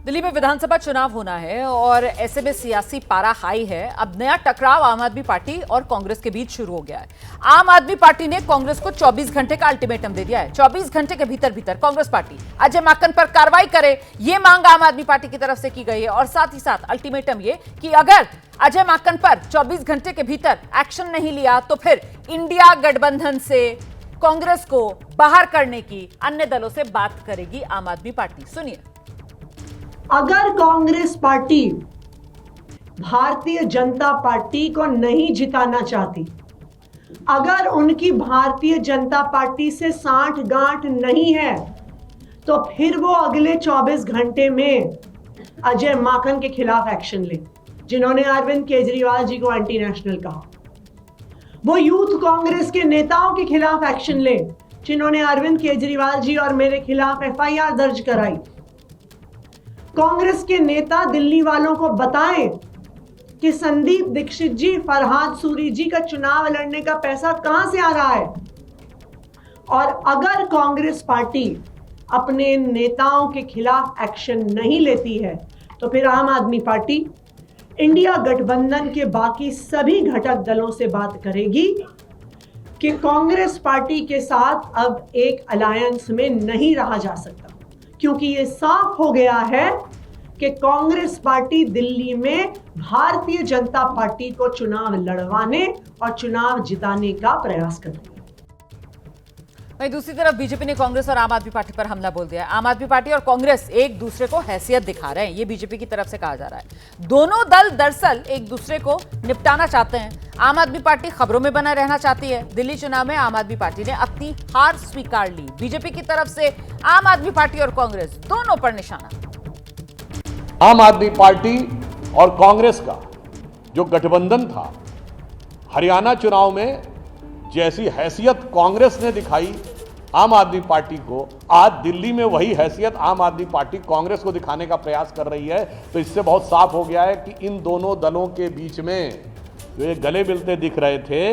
दिल्ली में विधानसभा चुनाव होना है और ऐसे में सियासी पारा हाई है। अब नया टकराव आम आदमी पार्टी और कांग्रेस के बीच शुरू हो गया है। आम आदमी पार्टी ने कांग्रेस को 24 घंटे का अल्टीमेटम दे दिया है। 24 घंटे के भीतर कांग्रेस पार्टी अजय माकन पर कार्रवाई करे, ये मांग आम आदमी पार्टी की तरफ से की गई है। और साथ ही साथ अल्टीमेटम ये कि अगर अजय माकन पर 24 घंटे के भीतर एक्शन नहीं लिया तो फिर इंडिया गठबंधन से कांग्रेस को बाहर करने की अन्य दलों से बात करेगी आम आदमी पार्टी। सुनिए। अगर कांग्रेस पार्टी भारतीय जनता पार्टी को नहीं जिताना चाहती, अगर उनकी भारतीय जनता पार्टी से सांठ गांठ नहीं है, तो फिर वो अगले 24 घंटे में अजय माकन के खिलाफ एक्शन ले, जिन्होंने अरविंद केजरीवाल जी को एंटी नेशनल कहा। वो यूथ कांग्रेस के नेताओं के खिलाफ एक्शन ले, जिन्होंने अरविंद केजरीवाल जी और मेरे खिलाफ एफआईआर दर्ज कराई। कांग्रेस के नेता दिल्ली वालों को बताएं कि संदीप दीक्षित जी, फरहाद सूरी जी का चुनाव लड़ने का पैसा कहां से आ रहा है। और अगर कांग्रेस पार्टी अपने नेताओं के खिलाफ एक्शन नहीं लेती है तो फिर आम आदमी पार्टी इंडिया गठबंधन के बाकी सभी घटक दलों से बात करेगी कि कांग्रेस पार्टी के साथ अब एक अलायंस में नहीं रहा जा सकता, क्योंकि ये साफ हो गया है कि कांग्रेस पार्टी दिल्ली में भारतीय जनता पार्टी को चुनाव लड़वाने और चुनाव जिताने का प्रयास कर रही है। वहीं दूसरी तरफ बीजेपी ने कांग्रेस और आम आदमी पार्टी पर हमला बोल दिया है। आम आदमी पार्टी और कांग्रेस एक दूसरे को हैसियत दिखा रहे हैं, ये बीजेपी की तरफ से कहा जा रहा है। दोनों दल दरअसल एक दूसरे को निपटाना चाहते हैं। आम आदमी पार्टी खबरों में बना रहना चाहती है। दिल्ली चुनाव में आम आदमी पार्टी ने अपनी हार स्वीकार ली। बीजेपी की तरफ से आम आदमी पार्टी और कांग्रेस दोनों पर निशाना। आम आदमी पार्टी और कांग्रेस का जो गठबंधन था, हरियाणा चुनाव में जैसी हैसियत कांग्रेस ने दिखाई आम आदमी पार्टी को, आज दिल्ली में वही हैसियत आम आदमी पार्टी कांग्रेस को दिखाने का प्रयास कर रही है। तो इससे बहुत साफ हो गया है कि इन दोनों दलों के बीच में जो ये गले मिलते दिख रहे थे,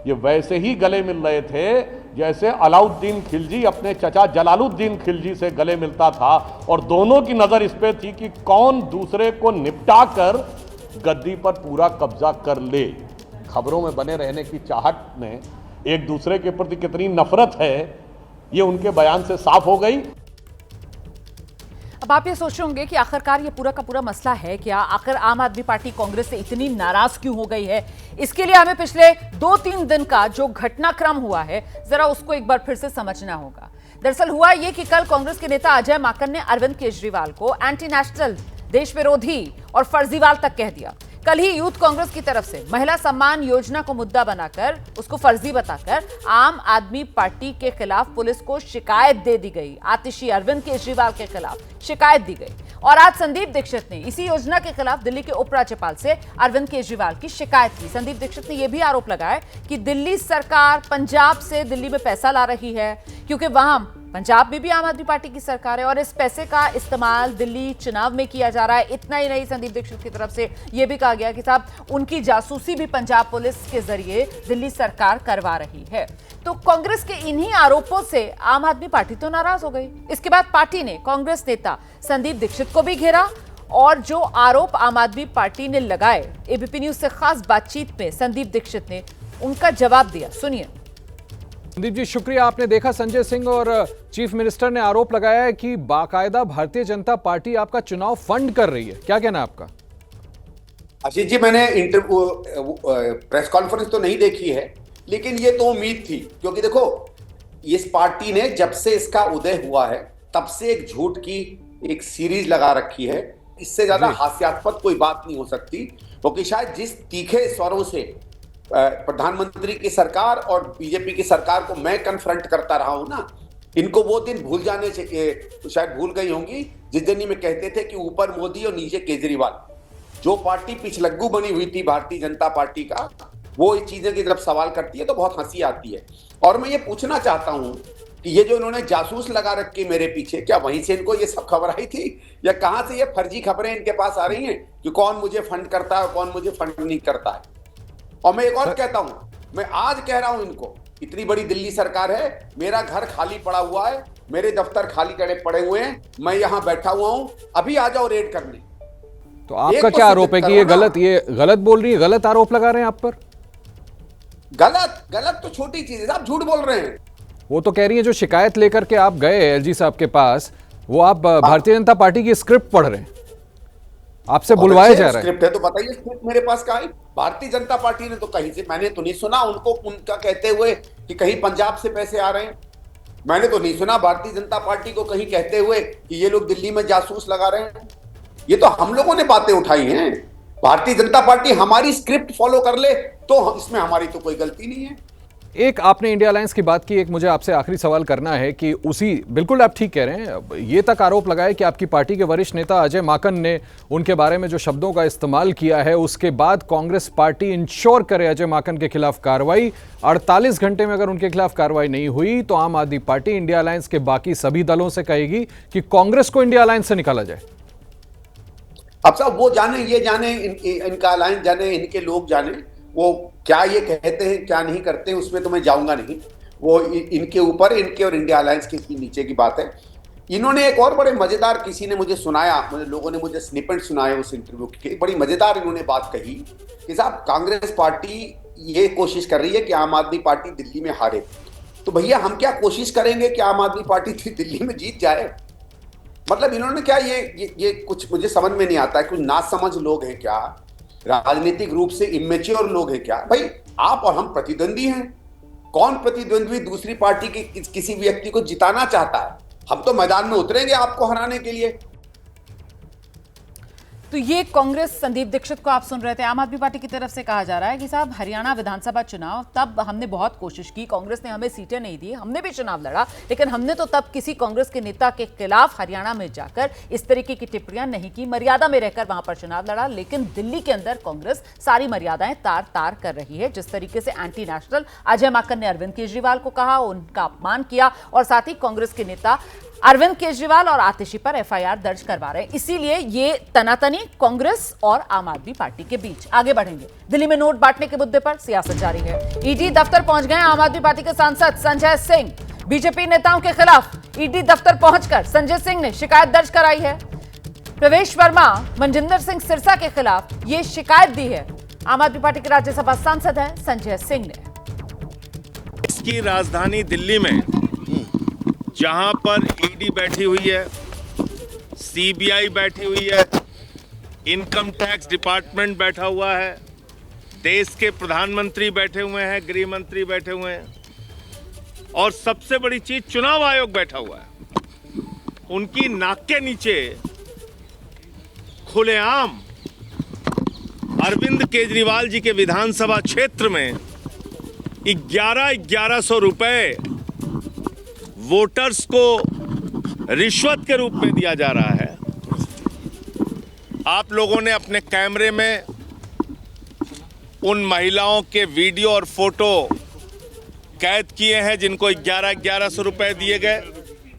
ये वैसे ही गले मिल रहे थे जैसे अलाउद्दीन खिलजी अपने चचा जलालुद्दीन खिलजी से गले मिलता था। और दोनों की नजर इस पे थी कि कौन दूसरे को निपटा कर गद्दी पर पूरा कब्जा कर ले। खबरों में बने रहने की चाहत में एक दूसरे के प्रति कितनी नफरत है, ये उनके बयान से साफ हो गई। अब आप ये सोच रहे होंगे कि आखिरकार ये पूरा का पूरा मसला है क्या, आखिर आम आदमी पार्टी कांग्रेस से इतनी नाराज क्यों हो गई है। इसके लिए हमें पिछले 2-3 दिन का जो घटनाक्रम हुआ है जरा उसको एक बार फिर से समझना होगा। दरअसल हुआ ये कि कल कांग्रेस के नेता अजय माकन ने अरविंद केजरीवाल को एंटी नेशनल, देश विरोधी और फर्जीवाल तक कह दिया। कल ही यूथ कांग्रेस की तरफ से महिला सम्मान योजना को मुद्दा बनाकर उसको फर्जी बताकर आम आदमी पार्टी के खिलाफ पुलिस को शिकायत दे दी गई। आतिशी अरविंद केजरीवाल के खिलाफ शिकायत दी गई। और आज संदीप दीक्षित ने इसी योजना के खिलाफ दिल्ली के उपराज्यपाल से अरविंद केजरीवाल की शिकायत की। संदीप दीक्षित ने यह भी आरोप लगाया कि दिल्ली सरकार पंजाब से दिल्ली में पैसा ला रही है, क्योंकि वहां पंजाब में भी आम आदमी पार्टी की सरकार है और इस पैसे का इस्तेमाल दिल्ली चुनाव में किया जा रहा है। इतना ही नहीं, संदीप दीक्षित की तरफ से यह भी कहा गया कि साहब उनकी जासूसी भी पंजाब पुलिस के जरिए दिल्ली सरकार करवा रही है। तो कांग्रेस के इन्हीं आरोपों से आम आदमी पार्टी तो नाराज हो गई। इसके बाद पार्टी ने कांग्रेस नेता संदीप दीक्षित को भी घेरा और जो आरोप आम आदमी पार्टी ने लगाए, एबीपी न्यूज से खास बातचीत में संदीप दीक्षित ने उनका जवाब दिया। सुनिए। संदीप जी, शुक्रिया। आपने देखा संजय सिंह और चीफ मिनिस्टर ने आरोप लगाया है कि बाकायदा भारतीय जनता पार्टी आपका चुनाव फंड कर रही है, क्या कहना है आपका? आशीष जी, मैंने प्रेस कॉन्फ्रेंस तो नहीं देखी है, लेकिन ये तो उम्मीद थी, क्योंकि देखो इस पार्टी ने जब से इसका उदय हुआ है तब से एक झूठ की एक सीरीज लगा रखी है। इससे ज्यादा हास्यास्पद कोई बात नहीं हो सकती, क्योंकि शायद जिस तीखे स्वरों से प्रधानमंत्री की सरकार और बीजेपी की सरकार को मैं कन्फ्रंट करता रहा हूं ना, इनको वो दिन भूल जाने से तो शायद भूल गई होंगी जिस दिन में कहते थे कि ऊपर मोदी और नीचे केजरीवाल। जो पार्टी पिछलग्गू बनी हुई थी भारतीय जनता पार्टी का, वो इस चीजें की तरफ सवाल करती है तो बहुत हंसी आती है। और मैं ये पूछना चाहता हूं कि ये जो इन्होंने जासूस लगा रखे मेरे पीछे, क्या वहीं से इनको ये सब खबर आई थी या कहां से ये फर्जी खबरें इनके पास आ रही हैं कि कौन मुझे फंड करता है और कौन मुझे फंड नहीं करता है। और मैं एक और कहता हूं, मैं आज कह रहा हूं इनको, इतनी बड़ी दिल्ली सरकार है, मेरा घर खाली पड़ा हुआ है मेरे दफ्तर खाली पड़े हुए हैं, मैं यहां बैठा हुआ हूं, अभी आ जाओ रेड करने। तो आपका क्या आरोप है कि ये गलत बोल रही है, गलत आरोप लगा रहे हैं आप पर? गलत तो छोटी चीज है, आप झूठ बोल रहे हैं। वो तो कह रही है जो शिकायत लेकर के आप गए एलजी साहब के पास, वो आप भारतीय जनता पार्टी की स्क्रिप्ट पढ़ रहे हैं, आपसे बुलवाया जा रहा है। स्क्रिप्ट है तो बताइए, स्क्रिप्ट मेरे पास कहाँ है? भारतीय जनता पार्टी ने तो कहीं से, मैंने तो नहीं सुना उनको उनका कहते हुए कि कहीं पंजाब से पैसे आ रहे हैं। मैंने तो नहीं सुना भारतीय जनता पार्टी को कहीं कहते हुए कि ये लोग दिल्ली में जासूस लगा रहे हैं। ये तो हम लोगों ने बातें उठाई हैं। भारतीय जनता पार्टी हमारी स्क्रिप्ट फॉलो कर ले तो इसमें हमारी तो कोई गलती नहीं है। एक आपने इंडिया अलायंस की बात की, एक मुझे आपसे आखिरी सवाल करना है कि उसी, बिल्कुल आप ठीक कह रहे हैं, ये तक आरोप लगाए कि आपकी पार्टी के वरिष्ठ नेता अजय माकन ने उनके बारे में जो शब्दों का इस्तेमाल किया है, उसके बाद कांग्रेस पार्टी इंश्योर करे अजय माकन के खिलाफ कार्रवाई। 48 घंटे में अगर उनके खिलाफ कार्रवाई नहीं हुई तो आम आदमी पार्टी इंडिया अलायंस के बाकी सभी दलों से कहेगी कि कांग्रेस को इंडिया अलायंस से निकाला जाए। अब साहब वो जाने, ये जाने, इनका अलायंस जाने, इनके लोग जाने, वो क्या ये कहते हैं क्या नहीं करते हैं, उसमें तो मैं जाऊंगा नहीं। वो इनके ऊपर, इनके और इंडिया अलायंस के नीचे की बात है। इन्होंने एक और बड़े मजेदार, किसी ने मुझे सुनाया, लोगों ने मुझे स्निपेट सुनाए उस इंटरव्यू के, बड़ी मजेदार इन्होंने बात कही कि साहब कांग्रेस पार्टी ये कोशिश कर रही है कि आम आदमी पार्टी दिल्ली में हारे। तो भैया हम क्या कोशिश करेंगे कि आम आदमी पार्टी दिल्ली में जीत जाए? मतलब इन्होंने क्या ये कुछ मुझे समझ में नहीं आता है। कुछ नासमझ लोग हैं क्या? राजनीतिक रूप से इमेच्योर लोग हैं क्या? भाई आप और हम प्रतिद्वंदी हैं। कौन प्रतिद्वंदी दूसरी पार्टी की किसी व्यक्ति को जिताना चाहता है? हम तो मैदान में उतरेंगे आपको हराने के लिए। तो ये कांग्रेस, संदीप दीक्षित को आप सुन रहे थे, आम आदमी पार्टी की तरफ से कहा जा रहा है कि साहब हरियाणा विधानसभा चुनाव, तब हमने बहुत कोशिश की, कांग्रेस ने हमें सीटें नहीं दी, हमने भी चुनाव लड़ा, लेकिन हमने तो तब किसी कांग्रेस के नेता के खिलाफ हरियाणा में जाकर इस तरीके की टिप्पणियां नहीं की, मर्यादा में रहकर वहां पर चुनाव लड़ा। लेकिन दिल्ली के अंदर कांग्रेस सारी मर्यादाएं तार तार कर रही है। जिस तरीके से एंटी नेशनल अजय माकन ने अरविंद केजरीवाल को कहा, उनका अपमान किया, और साथ ही कांग्रेस के नेता अरविंद केजरीवाल और आतिशी पर एफआईआर दर्ज करवा रहे हैं। इसीलिए ये तनातनी कांग्रेस और आम आदमी पार्टी के बीच। आगे बढ़ेंगे। दिल्ली में नोट बांटने के मुद्दे पर सियासत जारी है। ईडी दफ्तर पहुंच गए आम आदमी पार्टी के सांसद संजय सिंह। बीजेपी नेताओं के खिलाफ ईडी दफ्तर पहुंचकर संजय सिंह ने शिकायत दर्ज कराई है। प्रवेश वर्मा, मनजिंदर सिंह सिरसा के खिलाफ ये शिकायत दी है। आम आदमी पार्टी के राज्यसभा सांसद हैं संजय सिंह ने। इसकी राजधानी दिल्ली में जहां पर ईडी बैठी हुई है, सीबीआई बैठी हुई है, इनकम टैक्स डिपार्टमेंट बैठा हुआ है, देश के प्रधानमंत्री बैठे हुए हैं, गृह मंत्री बैठे हुए हैं, और सबसे बड़ी चीज चुनाव आयोग बैठा हुआ है। उनकी नाक के नीचे खुलेआम अरविंद केजरीवाल जी के विधानसभा क्षेत्र में 1100 रुपए वोटर्स को रिश्वत के रूप में दिया जा रहा है। आप लोगों ने अपने कैमरे में उन महिलाओं के वीडियो और फोटो कैद किए हैं जिनको 1100 रुपए दिए गए।